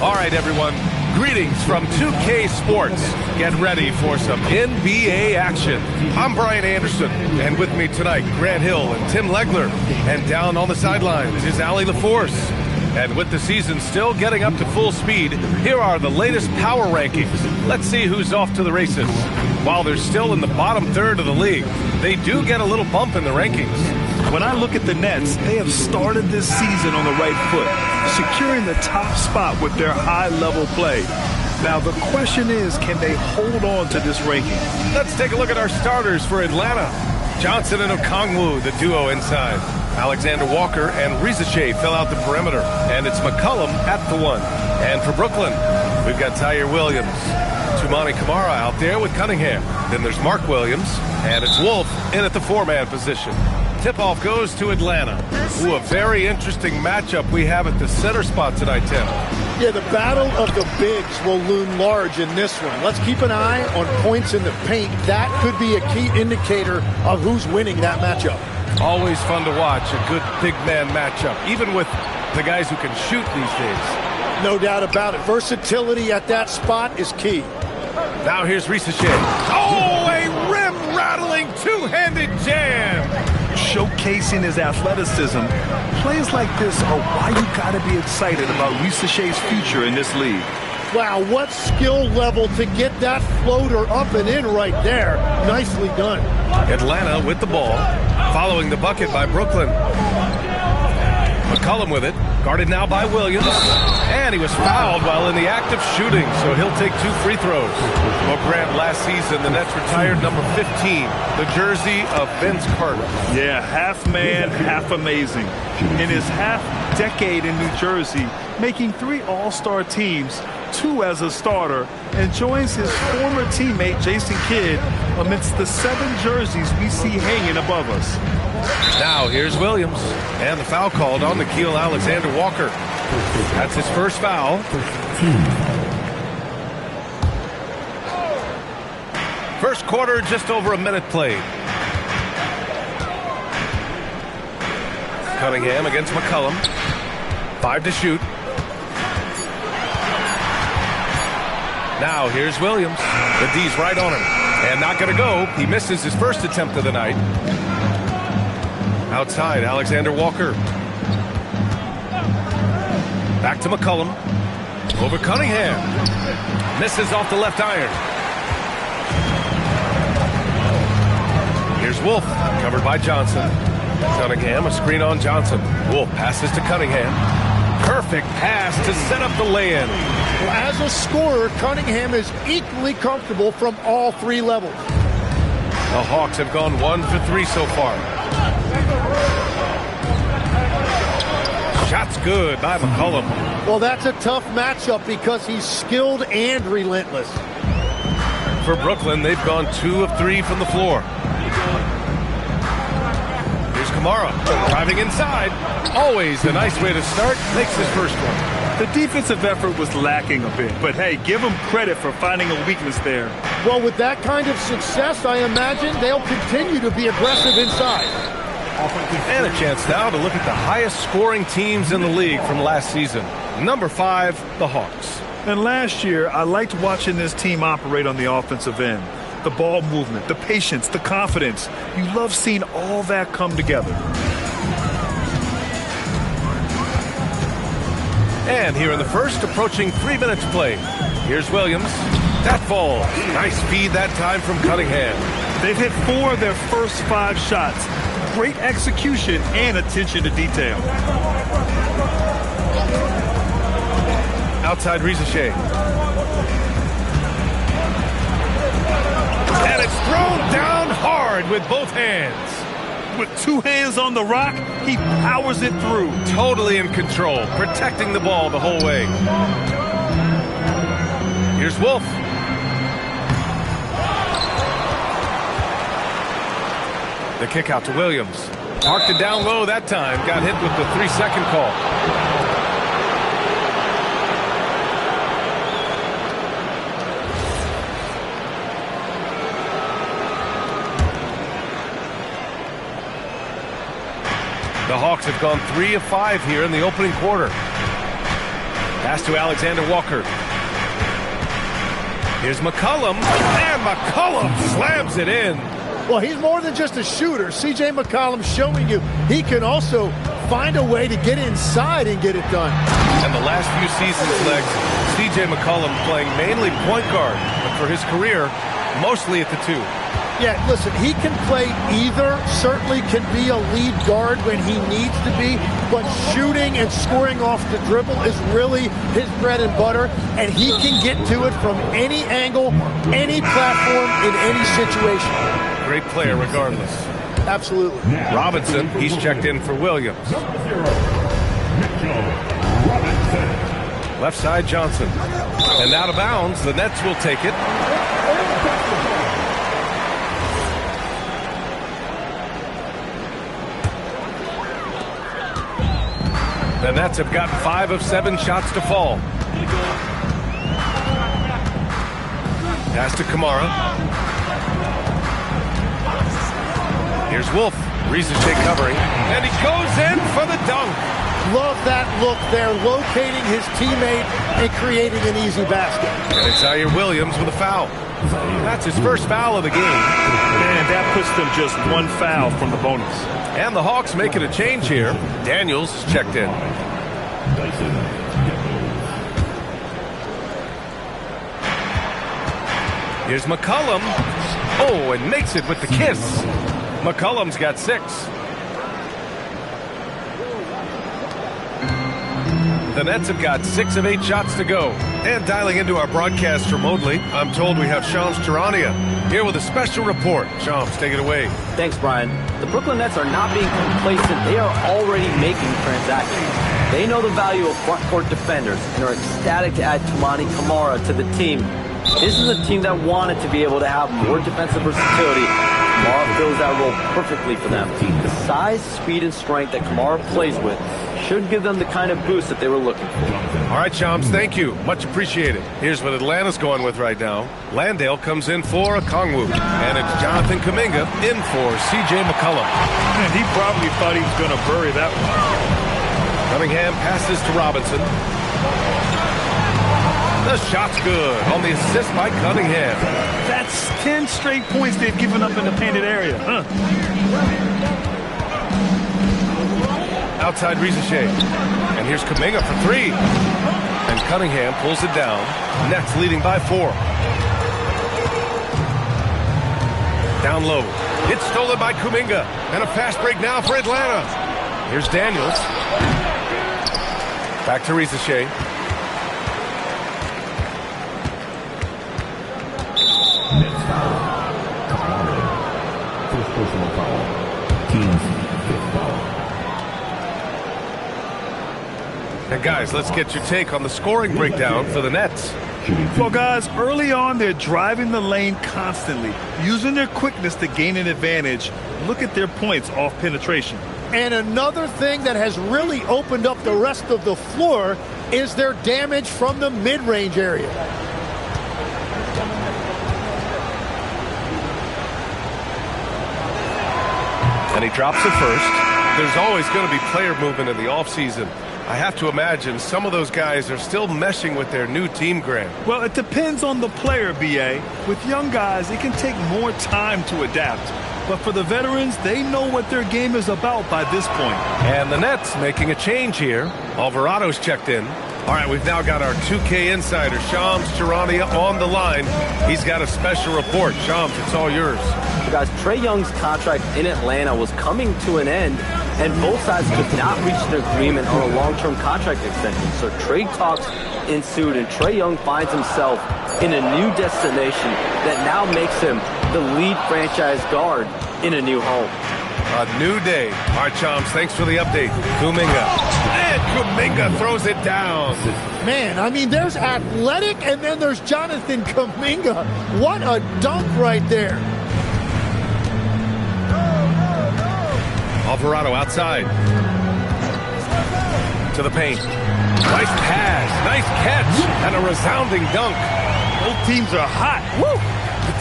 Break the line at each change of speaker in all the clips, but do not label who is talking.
All right, everyone. Greetings from 2K Sports. Get ready for some NBA action. I'm Brian Anderson, and with me tonight, Grant Hill and Tim Legler. And down on the sidelines is Allie LaForce. And with the season still getting up to full speed, here are the latest power rankings. Let's see who's off to the races. While they're still in the bottom third of the league, they do get a little bump in the rankings.
When I look at the Nets, they have started this season on the right foot, securing the top spot with their high-level play. Now, the question is, can they hold on to this ranking?
Let's take a look at our starters for Atlanta. Johnson and Okongwu, the duo inside. Alexander Walker and Risache fill out the perimeter. And it's McCollum at the 1. And for Brooklyn, we've got Tyre Williams. Toumani Camara out there with Cunningham. Then there's Mark Williams. And it's Wolf in at the 4-man position. Tip-off goes to Atlanta. Ooh, a very interesting matchup we have at the center spot tonight, Tim.
Yeah, the battle of the bigs will loom large in this one. Let's keep an eye on points in the paint. That could be a key indicator of who's winning that matchup.
Always fun to watch a good big man matchup, even with the guys who can shoot these days.
No doubt about it. Versatility at that spot is key.
Now here's Risache. Oh, a rim-rattling two-handed jam.
Showcasing his athleticism, plays like this are why you got to be excited about Risache's future in this league.
Wow, what skill level to get that floater up and in right there. Nicely done.
Atlanta with the ball, following the bucket by Brooklyn. McCollum with it, guarded now by Williams. And he was fouled while in the act of shooting, so he'll take 2 free throws. Well, Grant, last season, the Nets retired number 15, the jersey of Vince Carter.
Yeah, half man, half amazing. In his half decade in New Jersey, making 3 all-star teams, 2 as a starter, and joins his former teammate Jason Kidd amidst the 7 jerseys we see hanging above us.
Now here's Williams, and the foul called on Nickeil Alexander-Walker. That's his first foul. First quarter, just over a minute played. Cunningham against McCollum. 5 to shoot. Now here's Williams. The D's right on him. And not going to go. He misses his first attempt of the night. Outside, Alexander Walker. Back to McCollum. Over Cunningham. Misses off the left iron. Here's Wolf, covered by Johnson. Cunningham, a screen on Johnson. Wolf passes to Cunningham. Perfect pass to set up the lay-in.
Well, as a scorer, Cunningham is equally comfortable from all 3 levels.
The Hawks have gone 1 for 3 so far. Shot's good by McCollum.
Well, that's a tough matchup because he's skilled and relentless.
For Brooklyn, they've gone 2 of 3 from the floor. Here's Camara, driving inside. Always a nice way to start. Makes his first one.
The defensive effort was lacking a bit, but hey, give them credit for finding a weakness there.
Well, with that kind of success, I imagine they'll continue to be aggressive inside.
And a chance now to look at the highest scoring teams in the league from last season. Number 5, the Hawks.
And last year, I liked watching this team operate on the offensive end. The ball movement, the patience, the confidence. You love seeing all that come together.
And here in the first, approaching 3 minutes played. Here's Williams. That falls. Nice feed that time from Cunningham.
They've hit 4 of their first 5 shots. Great execution and attention to detail.
Outside Risache. And it's thrown down hard with both hands.
With 2 hands on the rock, he powers it through.
Totally in control, protecting the ball the whole way. Here's Wolf. The kick out to Williams. Marked it down low that time. Got hit with the 3-second call. The Hawks have gone 3 of 5 here in the opening quarter. Pass to Alexander Walker. Here's McCollum, and McCollum slams it in.
Well, he's more than just a shooter. C.J. McCollum showing you he can also find a way to get inside and get it done.
And the last few seasons, Lex, C.J. McCollum playing mainly point guard, but for his career, mostly at the 2.
Yeah, listen, he can play either, certainly can be a lead guard when he needs to be, but shooting and scoring off the dribble is really his bread and butter, and he can get to it from any angle, any platform, in any situation.
Great player regardless.
Absolutely.
Robinson, he's checked in for Williams. Left side, Johnson. And out of bounds, the Nets will take it. The Nets have gotten 5 of 7 shots to fall. Pass to Kamara. Here's Wolf. Risache covering. And he goes in for the dunk.
Love that look there, locating his teammate and creating an easy basket.
And it's Zaire Williams with a foul. That's his first foul of the game.
And that puts them just 1 foul from the bonus.
And the Hawks making a change here. Daniels checked in. Here's McCollum. Oh, and makes it with the kiss. McCollum's got 6. The Nets have got 6 of 8 shots to go. And dialing into our broadcast remotely, I'm told we have Shams Charania here with a special report. Shams, take it away.
Thanks, Brian. The Brooklyn Nets are not being complacent. They are already making transactions. They know the value of front court defenders and are ecstatic to add Toumani Camara to the team. This is a team that wanted to be able to have more defensive versatility. Camara fills that role perfectly for them. The size, speed, and strength that Camara plays with should give them the kind of boost that they were looking for.
All right, Shams, thank you. Much appreciated. Here's what Atlanta's going with right now. Landale comes in for Okongwu, and it's Jonathan Kuminga in for C.J. McCollum.
And he probably thought he was going to bury that one.
Cunningham passes to Robinson. The shot's good on the assist by Cunningham.
That's 10 straight points they've given up in the painted area.
Outside Risache. And here's Kuminga for 3. And Cunningham pulls it down. Nets leading by 4. Down low. It's stolen by Kuminga. And a fast break now for Atlanta. Here's Daniels. Back to Risache.
First personal foul. Team's 5th foul.
And guys, let's get your take on the scoring breakdown for the Nets.
Well, guys, early on, they're driving the lane constantly, using their quickness to gain an advantage. Look at their points off penetration.
And another thing that has really opened up the rest of the floor is their damage from the mid-range area.
And he drops it first. There's always going to be player movement in the offseason. I have to imagine some of those guys are still meshing with their new team, Grant.
Well, it depends on the player, B.A. With young guys, it can take more time to adapt. But for the veterans, they know what their game is about by this point.
And the Nets making a change here. Alvarado's checked in. All right, we've now got our 2K insider, Shams Charania, on the line. He's got a special report. Shams, it's all yours.
Guys, Trae Young's contract in Atlanta was coming to an end, and both sides could not reach an agreement on a long-term contract extension. So trade talks ensued, and Trae Young finds himself in a new destination that now makes him the lead franchise guard in a new home.
A new day. All right, Shams, thanks for the update. Kuminga. And Kuminga throws it down.
Man, I mean, there's athletic, and then there's Jonathan Kuminga. What a dunk right there.
Alvarado outside. To the paint. Nice pass. Nice catch. And a resounding dunk.
Both teams are hot. Woo!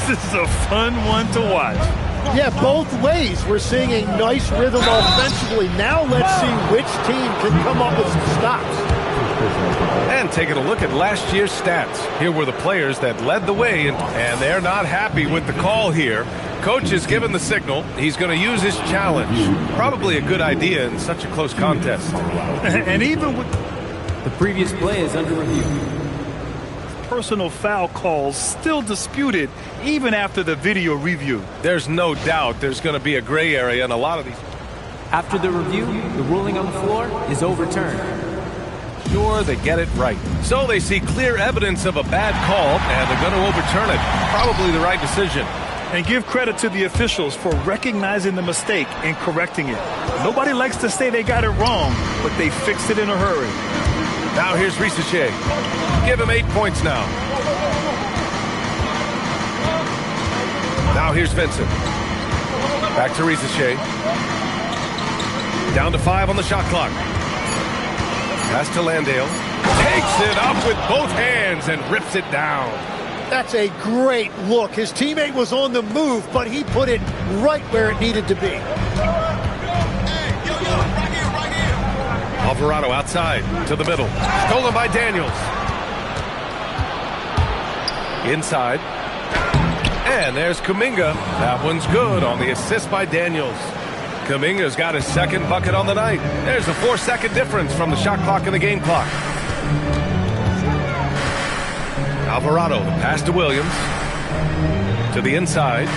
This is a fun one to watch.
Yeah, both ways. We're seeing a nice rhythm offensively. Now let's see which team can come up with some stops.
And taking a look at last year's stats. Here were the players that led the way, and they're not happy with the call here. Coach is given the signal. He's going to use his challenge. Probably a good idea in such a close contest.
And even with
The previous play is under review.
personal foul calls still disputed even after the video review.
There's no doubt there's going to be a gray area in a lot of these.
After the review, the ruling on the floor is overturned.
Sure, they get it right. So they see clear evidence of a bad call, and they're going to overturn it. Probably the right decision.
And give credit to the officials for recognizing the mistake and correcting it. Nobody likes to say they got it wrong, but they fixed it in a hurry.
Now here's Risache. Give him 8 points now. Now here's Vincent. Back to Risache. Down to 5 on the shot clock. Pass to Landale. Takes it up with both hands and rips it down.
That's a great look. His teammate was on the move, but he put it right where it needed to be.
Alvarado outside to the middle. Stolen by Daniels. Inside. And there's Kuminga. That one's good on the assist by Daniels. Kuminga's got his second bucket on the night. There's a 4-second difference from the shot clock and the game clock. Alvarado, the pass to Williams. To the inside.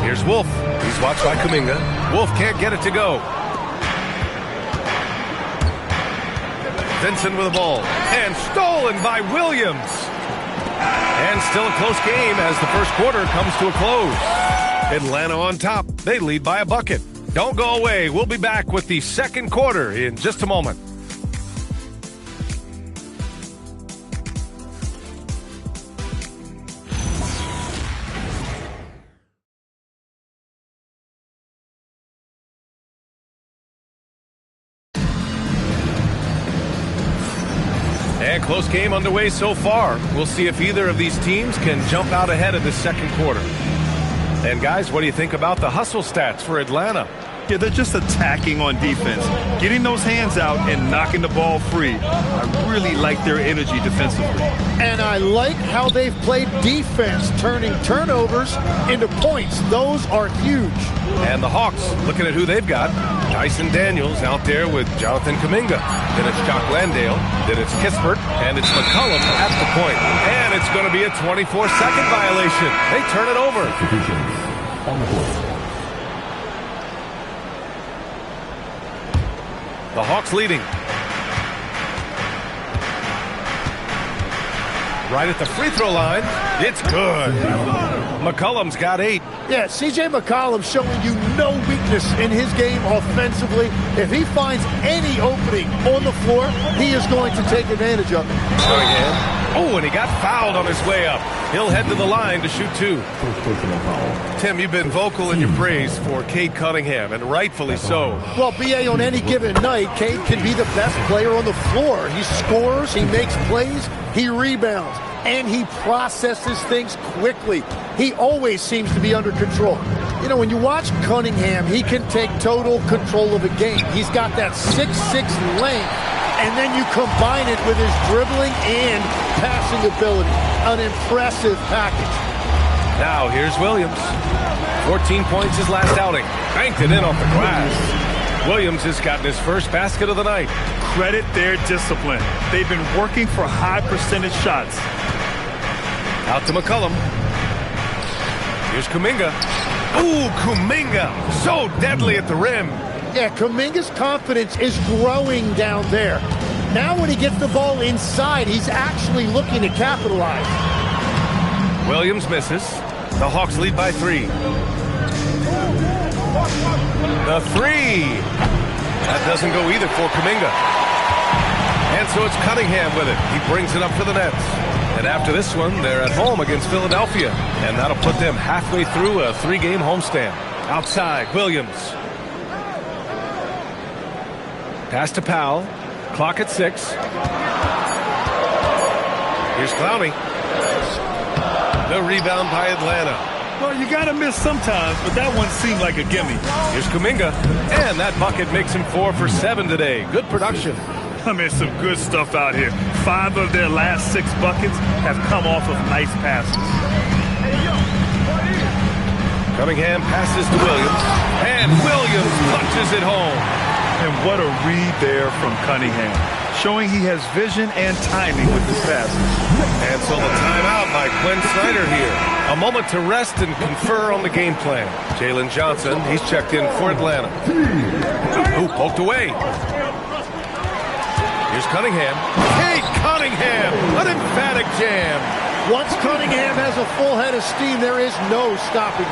Here's Wolf. He's watched by Kuminga. Wolf can't get it to go. Vincent with the ball. And stolen by Williams. And still a close game as the first quarter comes to a close. Atlanta on top. They lead by a bucket. Don't go away. We'll be back with the second quarter in just a moment. And close game underway so far. We'll see if either of these teams can jump out ahead of the second quarter. And guys, what do you think about the hustle stats for Atlanta?
Yeah, they're just attacking on defense, getting those hands out and knocking the ball free. I really like their energy defensively.
And I like how they've played defense, turning turnovers into points. Those are huge.
And the Hawks, looking at who they've got. Dyson Daniels out there with Jonathan Kuminga. Then it's Jock Landale. Then it's Kispert. And it's McCollum at the point. And it's going to be a 24-second violation. They turn it over.
On the board.
The Hawks leading. Right at the free throw line. It's good. McCollum's got 8.
Yeah, C.J. McCollum showing you no weakness in his game offensively. If he finds any opening on the floor, he is going to take advantage of it.
Oh, and he got fouled on his way up. He'll head to the line to shoot 2. Tim, you've been vocal in your praise for Cade Cunningham, and rightfully so.
Well, B.A., on any given night, Cade can be the best player on the floor. He scores, he makes plays, he rebounds, and he processes things quickly. He always seems to be under control. You know, when you watch Cunningham, he can take total control of a game. He's got that 6'6" length. And then you combine it with his dribbling and passing ability. An impressive package.
Now here's Williams. 14 points his last outing. Banked it in off the glass. Williams has gotten his first basket of the night.
Credit their discipline. They've been working for high percentage shots.
Out to McCollum. Here's Kuminga. Ooh, Kuminga. So deadly at the rim.
Yeah, Kuminga's confidence is growing down there. Now when he gets the ball inside, he's actually looking to capitalize.
Williams misses. The Hawks lead by 3. The 3. That doesn't go either for Kuminga. And so it's Cunningham with it. He brings it up to the Nets. And after this one, they're at home against Philadelphia. And that'll put them halfway through a 3-game homestand. Outside, Williams. Pass to Powell. Clock at 6. Here's Clowney. The rebound by Atlanta.
Well, you got to miss sometimes, but that one seemed like a gimme.
Here's Kuminga, and that bucket makes him 4 for 7 today. Good production.
I mean, some good stuff out here. 5 of their last 6 buckets have come off of nice passes.
Cunningham passes to Williams, and Williams punches it home.
And what a read there from Cunningham, showing he has vision and timing with his passes.
And so the timeout by Quinn Snyder here. A moment to rest and confer on the game plan. Jalen Johnson, he's checked in for Atlanta. Ooh, poked away. Here's Cunningham. Hey, Cunningham! An emphatic jam.
Once Cunningham has a full head of steam, there is no stopping him.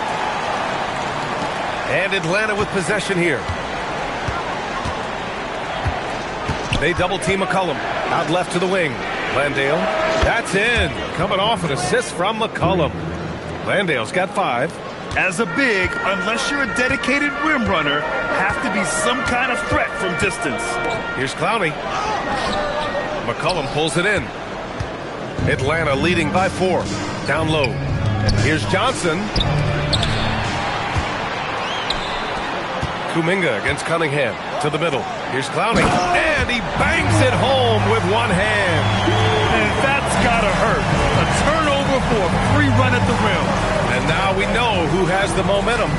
And Atlanta with possession here. They double-team McCollum. Out left to the wing. Landale. That's in. Coming off an assist from McCollum. Landale's got 5.
As a big, unless you're a dedicated rim runner, have to be some kind of threat from distance.
Here's Clowney. McCollum pulls it in. Atlanta leading by 4. Down low. Here's Johnson. Kuminga against Cunningham. To the middle. Here's Clowney. And he bangs it home with one hand.
And that's gotta hurt. A turnover for a free run at the rim.
And now we know who has the momentum.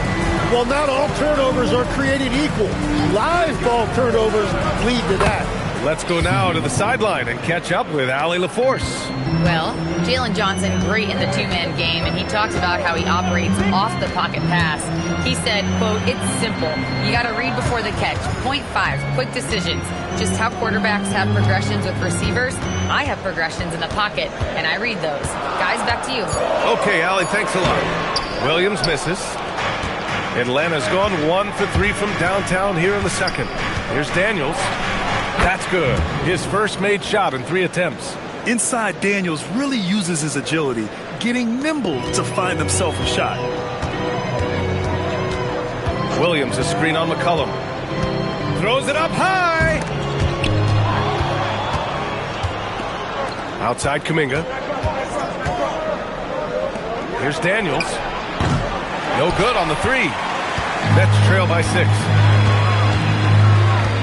Well, not all turnovers are created equal. Live ball turnovers lead to that.
Let's go now to the sideline and catch up with Allie LaForce.
Well, Jalen Johnson, great in the two-man game, and he talks about how he operates off the pocket pass. He said, quote, "It's simple. You got to read before the catch. Point 5, quick decisions. Just how quarterbacks have progressions with receivers, I have progressions in the pocket, and I read those." Guys, back to you.
Okay, Allie, thanks a lot. Williams misses. Atlanta's gone 1 for 3 from downtown here in the second. Here's Daniels. That's good. His first made shot in 3 attempts.
Inside, Daniels really uses his agility, getting nimble to find himself a shot.
Williams, a screen on McCollum. Throws it up high. Outside Kuminga. Here's Daniels. No good on the 3. Nets trail by 6.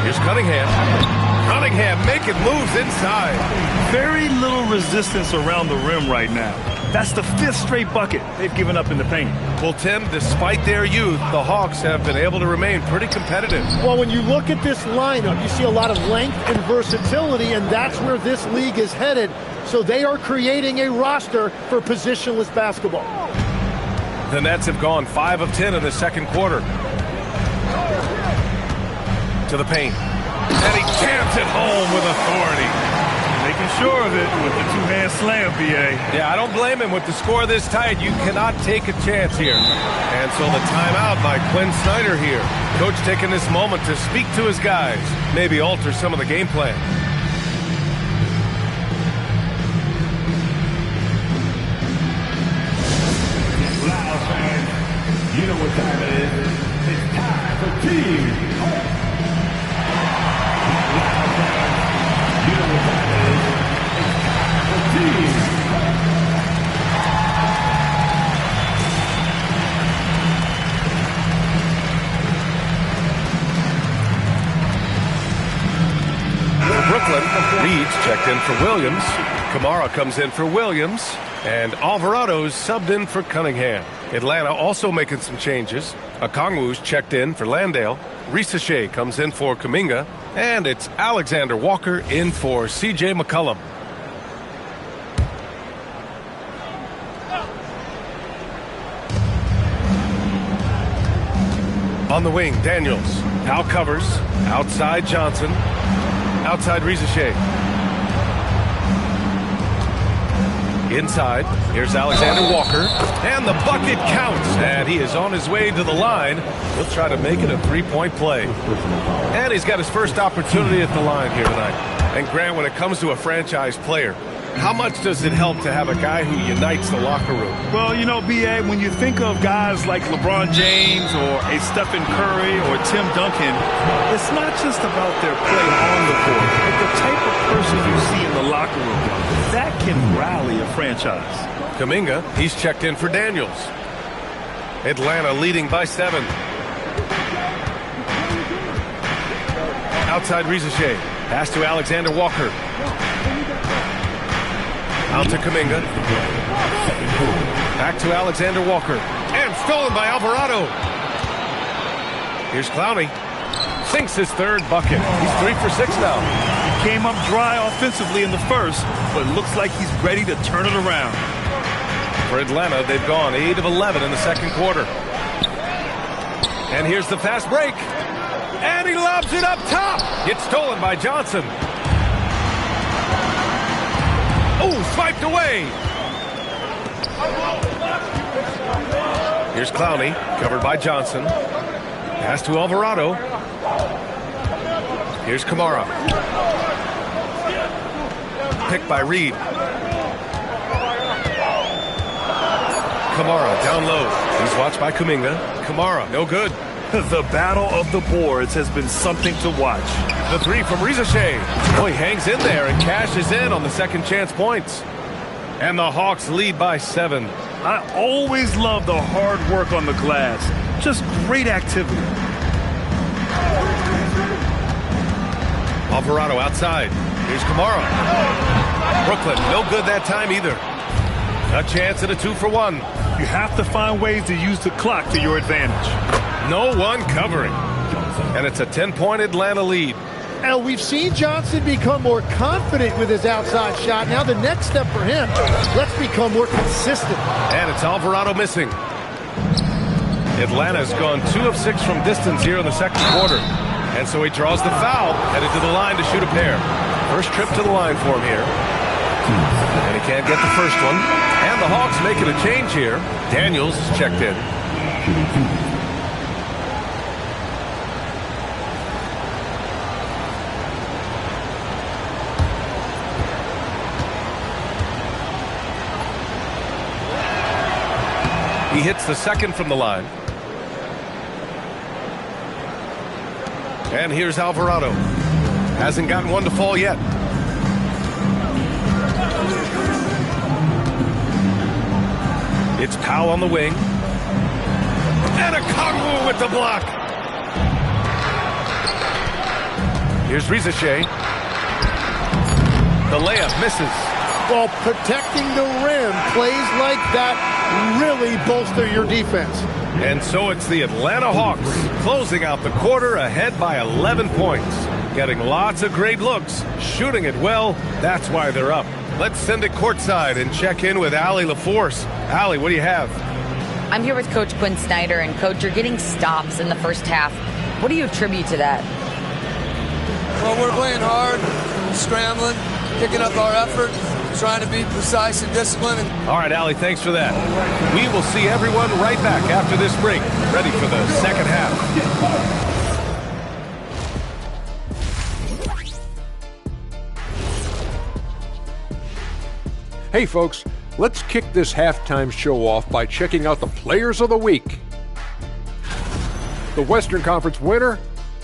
Here's Cunningham. Cunningham making moves inside.
Very little resistance around the rim right now. That's the 5th straight bucket they've given up in the paint.
Well, Tim, despite their youth, the Hawks have been able to remain pretty competitive.
Well, when you look at this lineup, you see a lot of length and versatility, and that's where this league is headed. So they are creating a roster for positionless basketball.
The Nets have gone 5 of 10 in the second quarter. To the paint. And he jams it home with authority.
Making sure of it with the 2-hand slam, B.A.
Yeah, I don't blame him. With the score this tight, you cannot take a chance here. And so the timeout by Quinn Snyder here. Coach taking this moment to speak to his guys. Maybe alter some of the game plan.
Loud fans, you know what time it is. It's time for Team Hawks. Loud fans, you know what time it is. It's time for Team Hawks.
For Brooklyn, Reed's checked in for Williams. Kamara comes in for Williams. And Alvarado's subbed in for Cunningham. Atlanta also making some changes. Okongwu's checked in for Landale. Risache comes in for Kuminga. And it's Alexander Walker in for C.J. McCollum. On the wing, Daniels. Now covers. Outside Johnson. Outside Risache. Inside, here's Alexander Walker, and the bucket counts, and he is on his way to the line. He'll try to make it a 3-point play. And he's got his first opportunity at the line here tonight. And Grant, when it comes to a franchise player, how much does it help to have a guy who unites the locker room?
Well, you know, B.A., when you think of guys like LeBron James or a Stephen Curry or Tim Duncan, it's not just about their play on the court, but the type of person you see in the locker room. That can rally a franchise.
Kuminga, he's checked in for Daniels. Atlanta leading by 7. Outside Rizachet. Pass to Alexander Walker. Out to Kuminga. Back to Alexander Walker. And stolen by Alvarado. Here's Clowney. Sinks his third bucket. He's 3 for 6 now.
He came up dry offensively in the first, but looks like he's ready to turn it around.
For Atlanta, they've gone 8 of 11 in the second quarter. And here's the fast break. And he lobs it up top. It's stolen by Johnson. Oh, swiped away. Here's Clowney, covered by Johnson. Pass to Alvarado. Here's Kamara. Picked by Reed. Kamara down low. He's watched by Kuminga. Kamara, no good.
The battle of the boards has been something to watch.
The 3 from Rizachet. Oh, he hangs in there and cashes in on the second chance points. And the Hawks lead by 7.
I always love the hard work on the glass. Just great activity.
Alvarado outside. Here's Kamara. Brooklyn, no good that time either. A chance at a 2 for 1.
You have to find ways to use the clock to your advantage.
No one covering. And it's a 10-point Atlanta lead.
Now, we've seen Johnson become more confident with his outside shot. Now the next step for him, let's become more consistent.
And it's Alvarado missing. Atlanta's gone 2 of 6 from distance here in the second quarter. And so he draws the foul, headed to the line to shoot a pair. First trip to the line for him here. And he can't get the first one. And the Hawks making a change here. Daniels is checked in. He hits the second from the line. And here's Alvarado. Hasn't gotten one to fall yet. It's Powell on the wing. And Okongwu with the block. Here's Rizachet. The layup misses.
Well, protecting the rim, plays like that really bolster your defense.
And so it's the Atlanta Hawks closing out the quarter ahead by 11 points. Getting lots of great looks, shooting it well. That's why they're up. Let's send it courtside and check in with Allie LaForce. Allie, what do you have?
I'm here with Coach Quinn Snyder. And, Coach, you're getting stops in the first half. What do you attribute to that?
Well, we're playing hard, scrambling, picking up our effort, trying to be precise and disciplined.
All right, Allie, thanks for that. We will see everyone right back after this break, ready for the second half.
Hey folks, let's kick this halftime show off by checking out the Players of the Week. The Western Conference winner,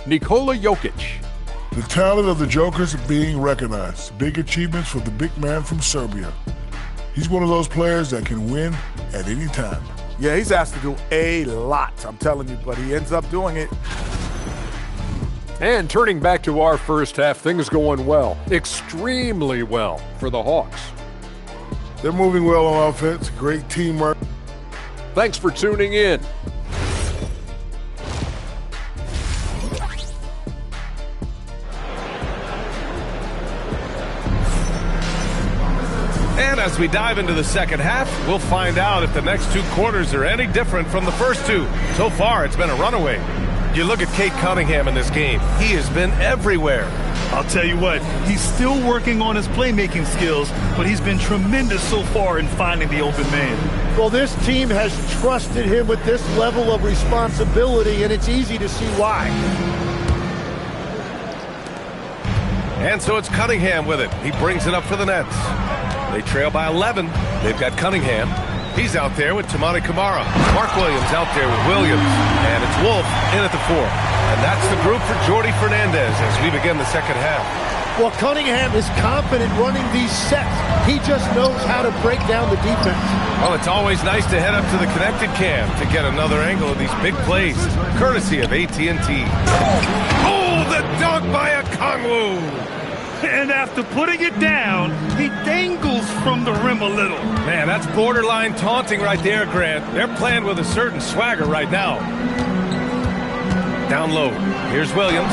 Nikola Jokic.
The talent of the Jokers being recognized. Big achievements for the big man from Serbia. He's one of those players that can win at any time.
Yeah, he's asked to do a lot, I'm telling you, but he ends up doing it.
And turning back to our first half, things going well, extremely well for the Hawks.
They're moving well on offense, great teamwork.
Thanks for tuning in.
And as we dive into the second half, we'll find out if the next 2 quarters are any different from the first 2. So far, it's been a runaway. You look at Cade Cunningham in this game. He has been everywhere.
I'll tell you what, he's still working on his playmaking skills, but he's been tremendous so far in finding the open man.
Well, this team has trusted him with this level of responsibility, and it's easy to see why.
And so it's Cunningham with it. He brings it up for the Nets. They trail by 11. They've got Cunningham. He's out there with Tamani Kamara. Mark Williams out there with Williams. And it's Wolf in at the 4. And that's the group for Jordi Fernandez as we begin the second half.
Well, Cunningham is confident running these sets. He just knows how to break down the defense.
Well, it's always nice to head up to the connected cam to get another angle of these big plays, courtesy of AT&T. Oh, the dunk by Okongwu!
And after putting it down, he dangles from the rim a little.
Man, that's borderline taunting right there, Grant. They're playing with a certain swagger right now. Down low. Here's Williams.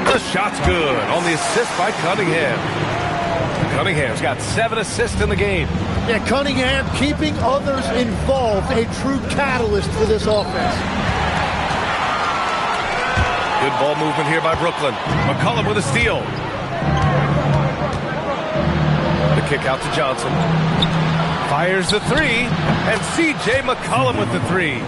The shot's good on the assist by Cunningham. Cunningham's got 7 assists in the game.
Yeah, Cunningham keeping others involved, a true catalyst for this offense.
Good ball movement here by Brooklyn. McCollum with a steal. The kick out to Johnson. Fires the 3, and C.J. McCollum with the 3.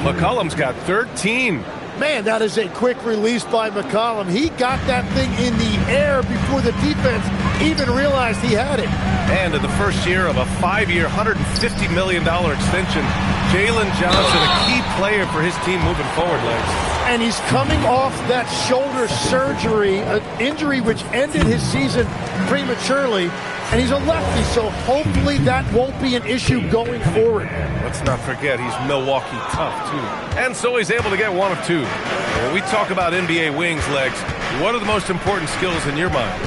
McCollum's got 13.
Man, that is a quick release by McCollum. He got that thing in the air before the defense even realized he had it.
And in the first year of a 5-year, $150 million extension, Jalen Johnson, a key player for his team moving forward, Legs.
And he's coming off that shoulder surgery, an injury which ended his season prematurely. And he's a lefty, so hopefully that won't be an issue going forward.
Let's not forget he's Milwaukee tough, too. And so he's able to get 1 of 2. When we talk about NBA wings, Legs, what are the most important skills in your mind?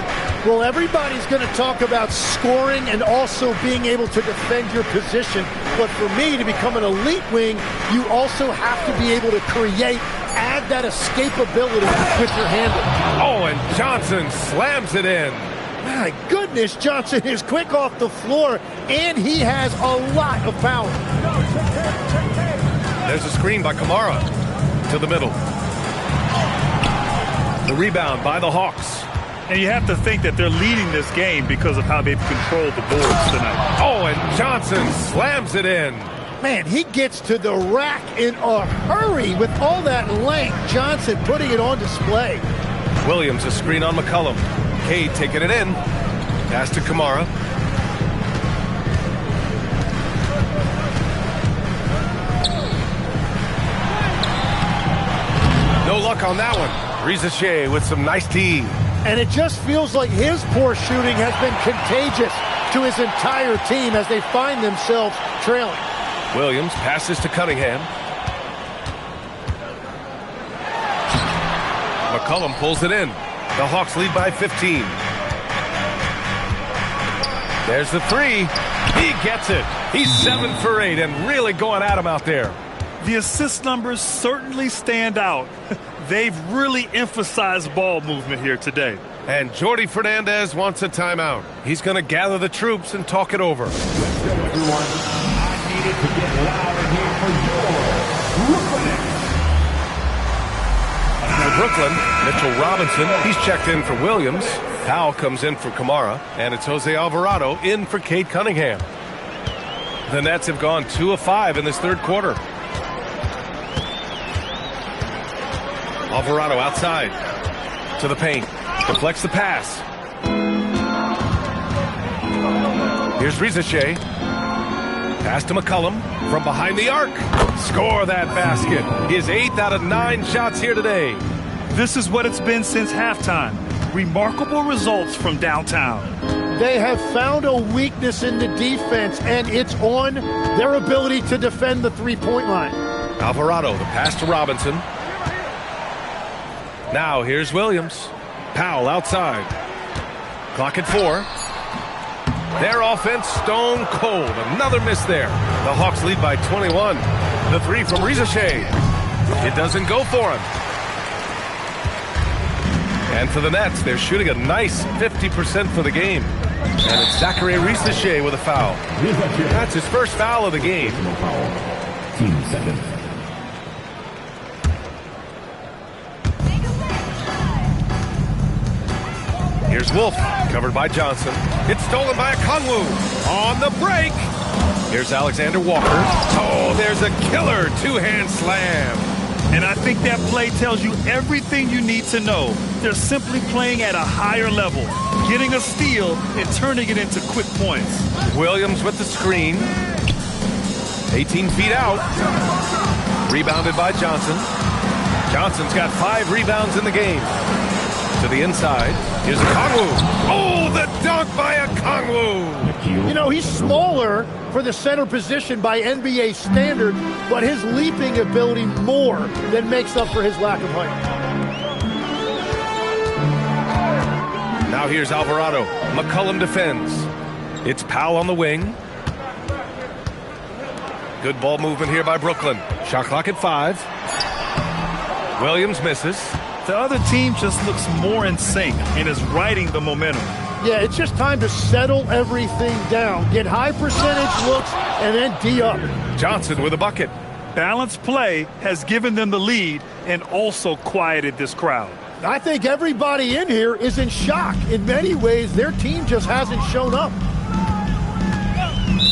Well, everybody's going to talk about scoring and also being able to defend your position. But for me, to become an elite wing, you also have to be able to create, add that escapability with your handle.
Oh, and Johnson slams it in.
My goodness, Johnson is quick off the floor, and he has a lot of power.
There's a screen by Kamara to the middle. The rebound by the Hawks.
And you have to think that they're leading this game because of how they've controlled the boards tonight.
Oh, and Johnson slams it in.
Man, he gets to the rack in a hurry with all that length. Johnson putting it on display.
Williams, a screen on McCollum. Cade taking it in. Pass to Kamara. No luck on that one. Riza with some nice D.
And it just feels like his poor shooting has been contagious to his entire team as they find themselves trailing.
Williams passes to Cunningham. McCollum pulls it in. The Hawks lead by 15. There's the 3. He gets it. He's 7 for 8 and really going at him out there.
The assist numbers certainly stand out. They've really emphasized ball movement here today.
And Jordi Fernandez wants a timeout. He's going to gather the troops and talk it over.
Everyone, I needed to get louder here for your Brooklyn.
For Brooklyn, Mitchell Robinson, he's checked in for Williams. Powell comes in for Kamara, and it's Jose Alvarado in for Cade Cunningham. The Nets have gone 2 of 5 in this third quarter. Alvarado outside to the paint, deflects the pass. Here's Riza. Pass to McCollum from behind the arc. Score that basket. His 8th out of 9 shots here today.
This is what it's been since halftime. Remarkable results from downtown.
They have found a weakness in the defense, and it's on their ability to defend the three-point line.
Alvarado, the pass to Robinson. Now here's Williams. Powell outside. Clock at 4. Their offense stone cold. Another miss there. The Hawks lead by 21. The 3 from Riza. It doesn't go for him. And for the Nets, they're shooting a nice 50% for the game. And it's Zachary Riza with a foul. That's his first foul of the game.
Team 7.
Here's Wolf, covered by Johnson. It's stolen by Okongwu. On the break. Here's Alexander Walker. Oh, there's a killer 2-hand slam.
And I think that play tells you everything you need to know. They're simply playing at a higher level, getting a steal and turning it into quick points.
Williams with the screen. 18 feet out. Rebounded by Johnson. Johnson's got 5 rebounds in the game. To the inside. Here's Okongwu. Oh, the dunk by Okongwu.
You know, he's smaller for the center position by NBA standard, but his leaping ability more than makes up for his lack of height.
Now here's Alvarado. McCollum defends. It's Powell on the wing. Good ball movement here by Brooklyn. Shot clock at 5. Williams misses.
The other team just looks more in sync and is riding the momentum.
Yeah, it's just time to settle everything down. Get high percentage looks and then D up.
Johnson with a bucket.
Balanced play has given them the lead and also quieted this crowd.
I think everybody in here is in shock. In many ways, their team just hasn't shown up.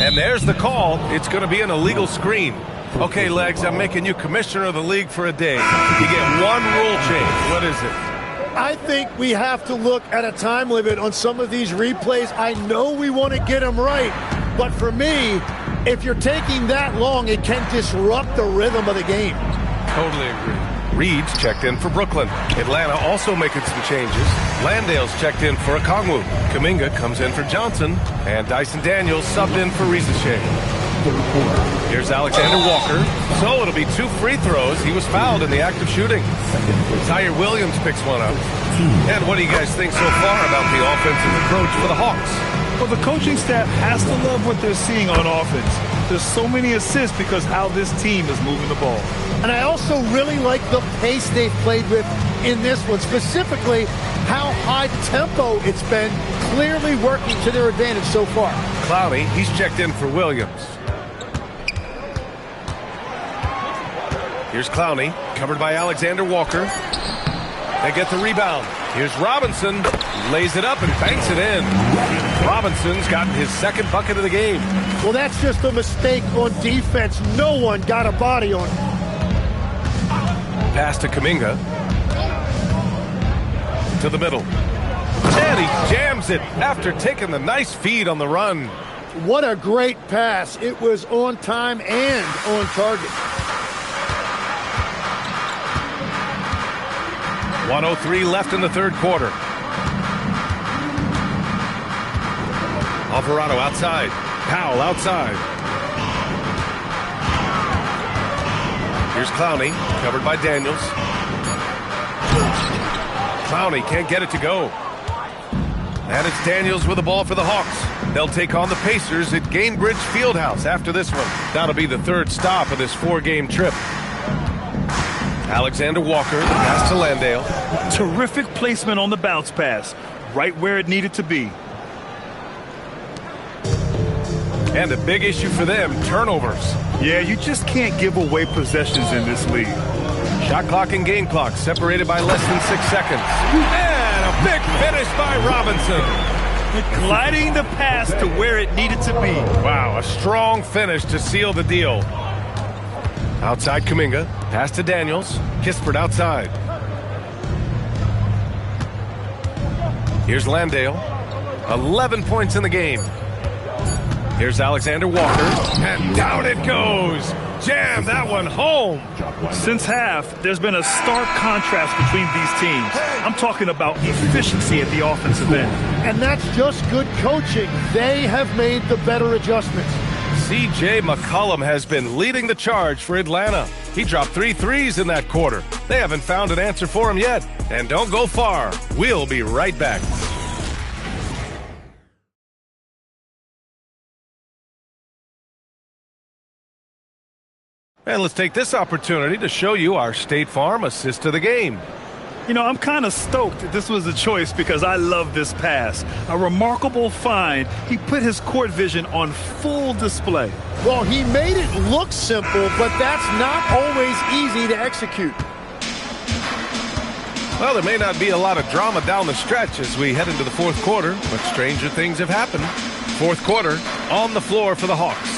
And there's the call. It's going to be an illegal screen. Okay, Legs, I'm making you commissioner of the league for a day. You get one rule change. What is it?
I think we have to look at a time limit on some of these replays. I know we want to get them right, but for me, if you're taking that long, it can disrupt the rhythm of the game.
Totally agree. Reed's checked in for Brooklyn. Atlanta also making some changes. Landale's checked in for Okongwu. Kuminga comes in for Johnson. And Dyson Daniels subbed in for Rizachet. Here's Alexander Walker. So it'll be 2 free throws. He was fouled in the act of shooting. Tyre Williams picks one up. And what do you guys think so far about the offensive approach for the Hawks?
Well, the coaching staff has to love what they're seeing on offense. There's so many assists because how this team is moving the ball.
And I also really like the pace they've played with in this one, specifically how high tempo it's been, clearly working to their advantage so far.
Clowney, he's checked in for Williams. Here's Clowney, covered by Alexander Walker. They get the rebound. Here's Robinson, lays it up and banks it in. Robinson's gotten his second bucket of the game.
Well, that's just a mistake on defense. No one got a body on him.
Pass to Kuminga. To the middle. And he jams it after taking the nice feed on the run.
What a great pass. It was on time and on target.
1:03 left in the third quarter. Alvarado outside. Powell outside. Here's Clowney, covered by Daniels. Clowney can't get it to go. And it's Daniels with the ball for the Hawks. They'll take on the Pacers at Gainbridge Fieldhouse after this one. That'll be the third stop of this 4-game trip. Alexander Walker, pass to Landale.
Terrific placement on the bounce pass, right where it needed to be.
And a big issue for them, turnovers.
Yeah, you just can't give away possessions in this league.
Shot clock and game clock separated by less than 6 seconds. And a big finish by Robinson.
Gliding the pass to where it needed to be.
Wow, a strong finish to seal the deal. Outside Kuminga, pass to Daniels. Kispert outside. Here's Landale. 11 points in the game. Here's Alexander Walker. And down it goes. Jam that one home.
Since half, there's been a stark contrast between these teams. I'm talking about efficiency at the offensive end.
And that's just good coaching. They have made the better adjustments.
C.J. McCollum has been leading the charge for Atlanta. He dropped 3 threes in that quarter. They haven't found an answer for him yet. And don't go far. We'll be right back. And let's take this opportunity to show you our State Farm assist to the game.
You know, I'm kind of stoked this was a choice because I love this pass. A remarkable find. He put his court vision on full display.
Well, he made it look simple, but that's not always easy to execute.
Well, there may not be a lot of drama down the stretch as we head into the fourth quarter, but stranger things have happened. Fourth quarter, on the floor for the Hawks.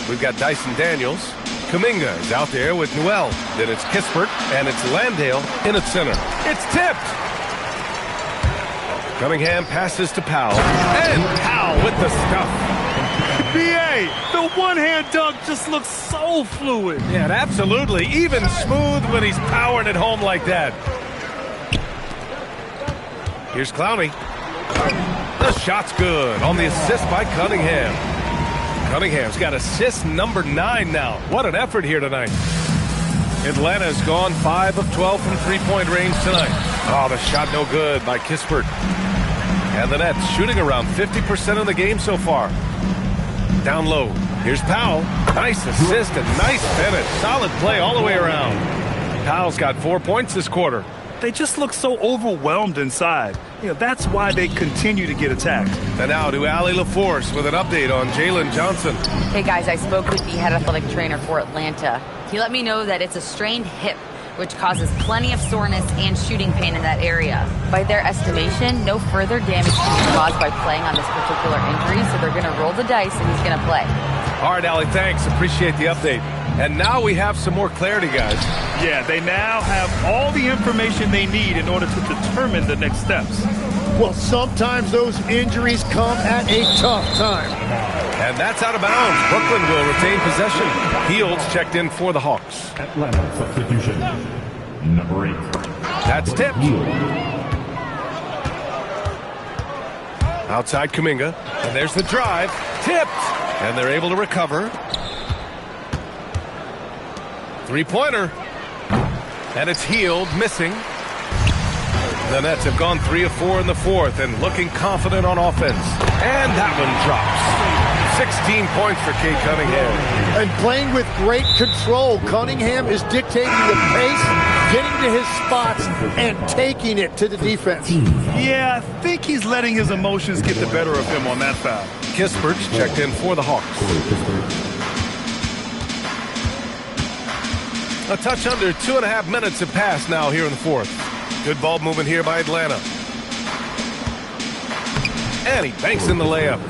We've got Dyson Daniels. Kuminga is out there with Newell. Then it's Kispert, and it's Landale in at center. It's tipped! Cunningham passes to Powell. And Powell with the stuff.
B.A., the one-hand dunk just looks so fluid.
Yeah, absolutely. Even smooth when he's powering it home like that. Here's Clowney. The shot's good on the assist by Cunningham. Cunningham's got assist number 9 now. What an effort here tonight. Atlanta's gone 5 of 12 from three-point range tonight. Oh, the shot no good by Kispert. And the Nets shooting around 50% of the game so far. Down low. Here's Powell. Nice assist and nice finish. Solid play all the way around. Powell's got 4 points this quarter.
They just look so overwhelmed inside. That's why they continue to get attacked.
And now to Allie LaForce with an update on Jalen Johnson.
Hey guys, I spoke with the head athletic trainer for Atlanta. He let me know that it's a strained hip, which causes plenty of soreness and shooting pain in that area. By their estimation, no further damage can be caused by playing on this particular injury, so they're going to roll the dice and he's going to play.
All right, Allie, thanks. Appreciate the update. And now we have some more clarity, guys.
Yeah, they now have all the information they need in order to determine the next steps.
Well, sometimes those injuries come at a tough time.
And that's out of bounds. Brooklyn will retain possession. Fields checked in for the Hawks.
Atlanta substitution. Number 8.
That's tipped. Outside Kuminga. And there's the drive. Tipped. And they're able to recover. Three-pointer. And it's Hield missing. The Nets have gone 3 of 4 in the fourth and looking confident on offense. And that one drops. 16 points for Cade Cunningham.
And playing with great control. Cunningham is dictating the pace, getting to his spots, and taking it to the defense.
Yeah, I think he's letting his emotions get the better of him on that foul.
Kispert's checked in for the Hawks. A touch under 2.5 minutes have passed now here in the fourth. Good ball movement here by Atlanta. And he banks in the layup.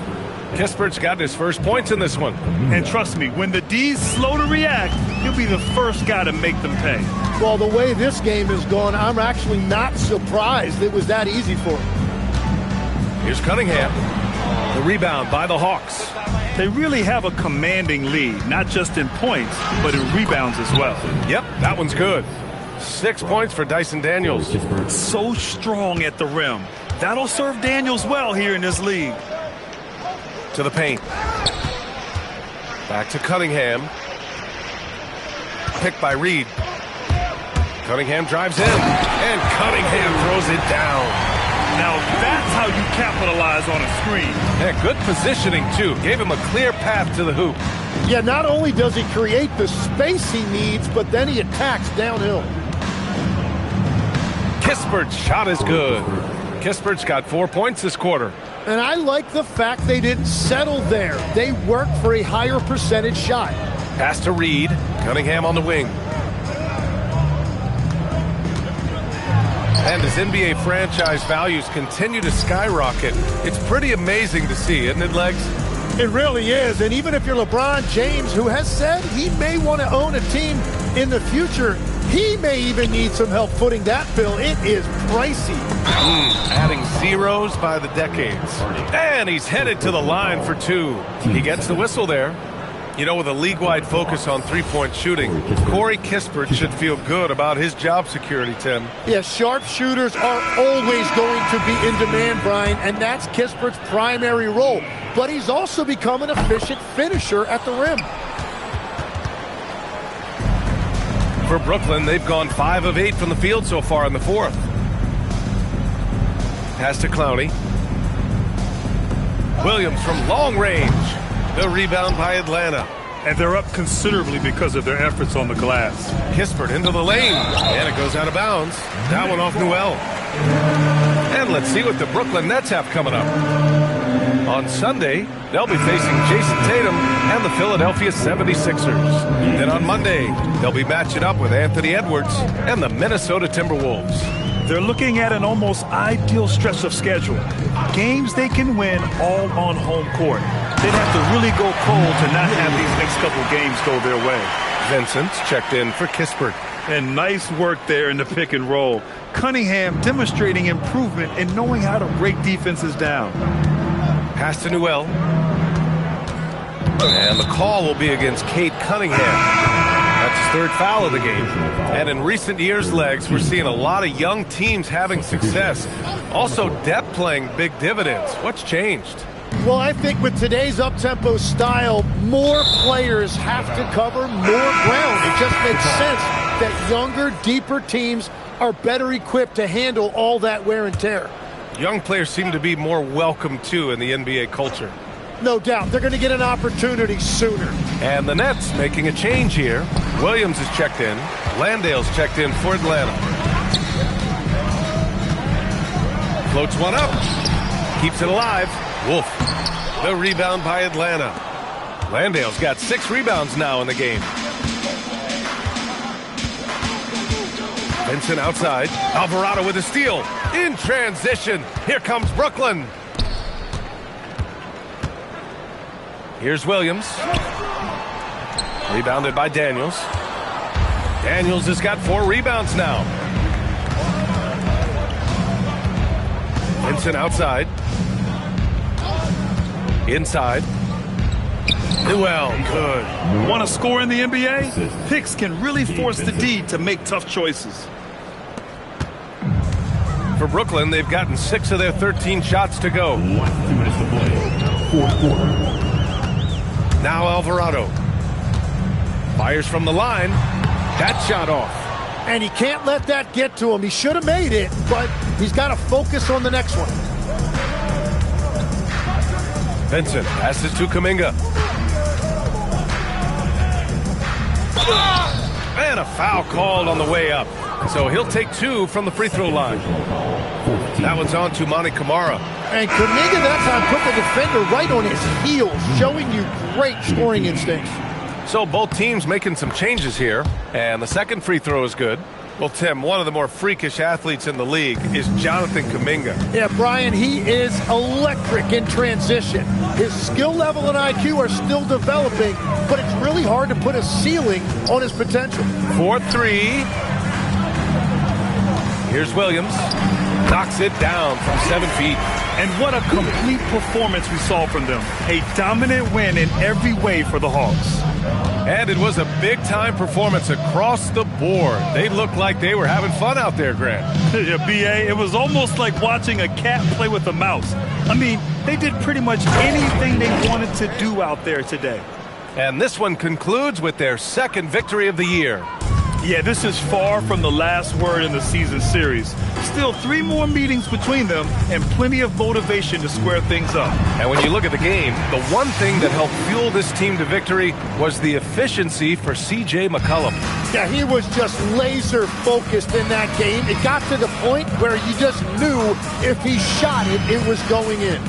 Kispert's got his first points in this one.
And trust me, when the D's slow to react, he'll be the first guy to make them pay.
Well, the way this game has gone, I'm actually not surprised it was that easy for him.
Here's Cunningham. The rebound by the Hawks.
They really have a commanding lead, not just in points, but in rebounds as well.
Yep, that one's good. 6 points for Dyson Daniels.
So strong at the rim. That'll serve Daniels well here in this league.
To the paint. Back to Cunningham. Picked by Reed. Cunningham drives in. And Cunningham throws it down.
Now that's how you capitalize on a screen.
Yeah, good positioning, too. Gave him a clear path to the hoop.
Yeah, not only does he create the space he needs, but then he attacks downhill.
Kispert's shot is good. Kispert's got 4 points this quarter.
And I like the fact they didn't settle there. They worked for a higher percentage shot.
Pass to Reed. Cunningham on the wing. And as NBA franchise values continue to skyrocket, it's pretty amazing to see, isn't it, Legs?
It really is. And even if you're LeBron James, who has said he may want to own a team in the future, he may even need some help footing that bill. It is pricey.
Adding zeros by the decades. And he's headed to the line for 2. He gets the whistle there. You know, with a league-wide focus on three-point shooting, Corey Kispert should feel good about his job security, Tim.
Yeah, sharpshooters are always going to be in demand, Brian, and that's Kispert's primary role. But he's also become an efficient finisher at the rim.
For Brooklyn, they've gone 5 of 8 from the field so far in the fourth. Pass to Clowney. Williams from long range. The rebound by Atlanta.
And they're up considerably because of their efforts on the glass.
Kispert into the lane. And it goes out of bounds. That one off Newell. And let's see what the Brooklyn Nets have coming up. On Sunday, they'll be facing Jason Tatum and the Philadelphia 76ers. Then on Monday, they'll be matching up with Anthony Edwards and the Minnesota Timberwolves.
They're looking at an almost ideal stretch of schedule. Games they can win all on home court. They'd have to really go cold to not have these next couple games go their way.
Vincent's checked in for Kispert.
And nice work there in the pick and roll. Cunningham demonstrating improvement in knowing how to break defenses down.
Pass to Newell. And the call will be against Cade Cunningham. That's his third foul of the game. And in recent years, Legs, we're seeing a lot of young teams having success. Also, depth playing big dividends. What's changed?
Well, I think with today's up-tempo style, more players have to cover more ground. It just makes sense that younger, deeper teams are better equipped to handle all that wear and tear.
Young players seem to be more welcome, too, in the NBA culture.
No doubt. They're going to get an opportunity sooner.
And the Nets making a change here. Williams is checked in. Landale's checked in for Atlanta. Floats one up. Keeps it alive. Wolf. The rebound by Atlanta. Landale's got 6 rebounds now in the game. Vincent outside. Alvarado with a steal. In transition. Here comes Brooklyn. Here's Williams. Rebounded by Daniels. Daniels has got 4 rebounds now. Vincent outside. Inside. Newell, good.
Want to score in the NBA? Picks can really force the D to make tough choices.
For Brooklyn, they've gotten 6 of their 13 shots to go.
2 minutes to play. Fourth quarter.
Now Alvarado. Fires from the line. That shot off.
And he can't let that get to him. He should have made it, but he's got to focus on the next one.
Vincent passes to Kuminga. And a foul called on the way up. So he'll take 2 from the free throw line. That one's on to Monty Kamara.
And Kuminga that time put the defender right on his heels, showing you great scoring instincts.
So both teams making some changes here. And the second free throw is good. Well, Tim, one of the more freakish athletes in the league is Jonathan Kuminga.
Yeah, Brian, he is electric in transition. His skill level and IQ are still developing, but it's really hard to put a ceiling on his potential.
4-3. Here's Williams. Knocks it down from 7 feet.
And what a complete performance we saw from them. A dominant win in every way for the Hawks.
And it was a big-time performance across the board. They looked like they were having fun out there, Grant.
Yeah, B.A., it was almost like watching a cat play with a mouse. I mean, they did pretty much anything they wanted to do out there today.
And this one concludes with their second victory of the year.
Yeah, this is far from the last word in the season series. Still 3 more meetings between them and plenty of motivation to square things up.
And when you look at the game, the one thing that helped fuel this team to victory was the efficiency for C.J. McCollum.
Yeah, he was just laser focused in that game. It got to the point where you just knew if he shot it, it was going in.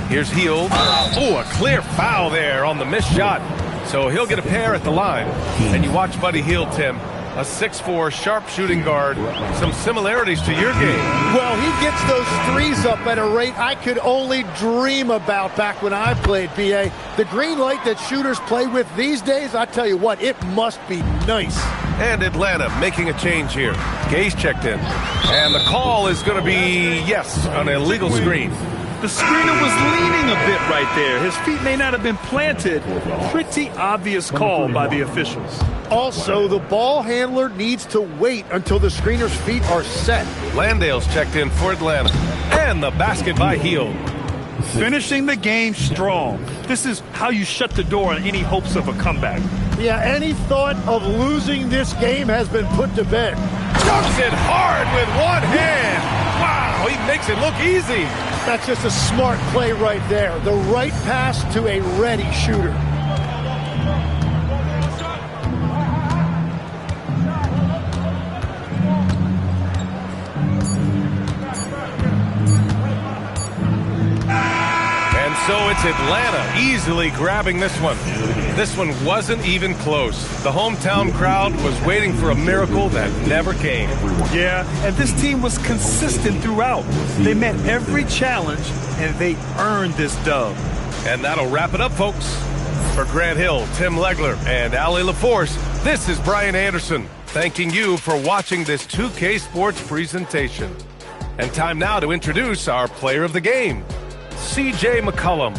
Here's Hield. Oh, a clear foul there on the missed shot. So he'll get a pair at the line. And you watch Buddy Hield, Tim, a 6'4", sharp-shooting guard. Some similarities to your game.
Well, he gets those threes up at a rate I could only dream about back when I played, B.A. The green light that shooters play with these days, I tell you what, it must be nice.
And Atlanta making a change here. Gay's checked in. And the call is going to be, yes, an illegal screen.
The screener was leaning a bit right there. His feet may not have been planted. Pretty obvious call by the officials.
Also, the ball handler needs to wait until the screener's feet are set.
Landale's checked in for Atlanta. And the basket by Hield.
Finishing the game strong. This is how you shut the door on any hopes of a comeback.
Yeah, any thought of losing this game has been put to bed.
Dunks it hard with one hand. Wow, he makes it look easy.
That's just a smart play right there. The right pass to a ready shooter.
And so it's Atlanta easily grabbing this one. This one wasn't even close. The hometown crowd was waiting for a miracle that never came.
Yeah, and this team was consistent throughout. They met every challenge, and they earned this dub.
And that'll wrap it up, folks. For Grant Hill, Tim Legler, and Allie LaForce, this is Brian Anderson, thanking you for watching this 2K Sports presentation. And time now to introduce our player of the game, C.J. McCollum.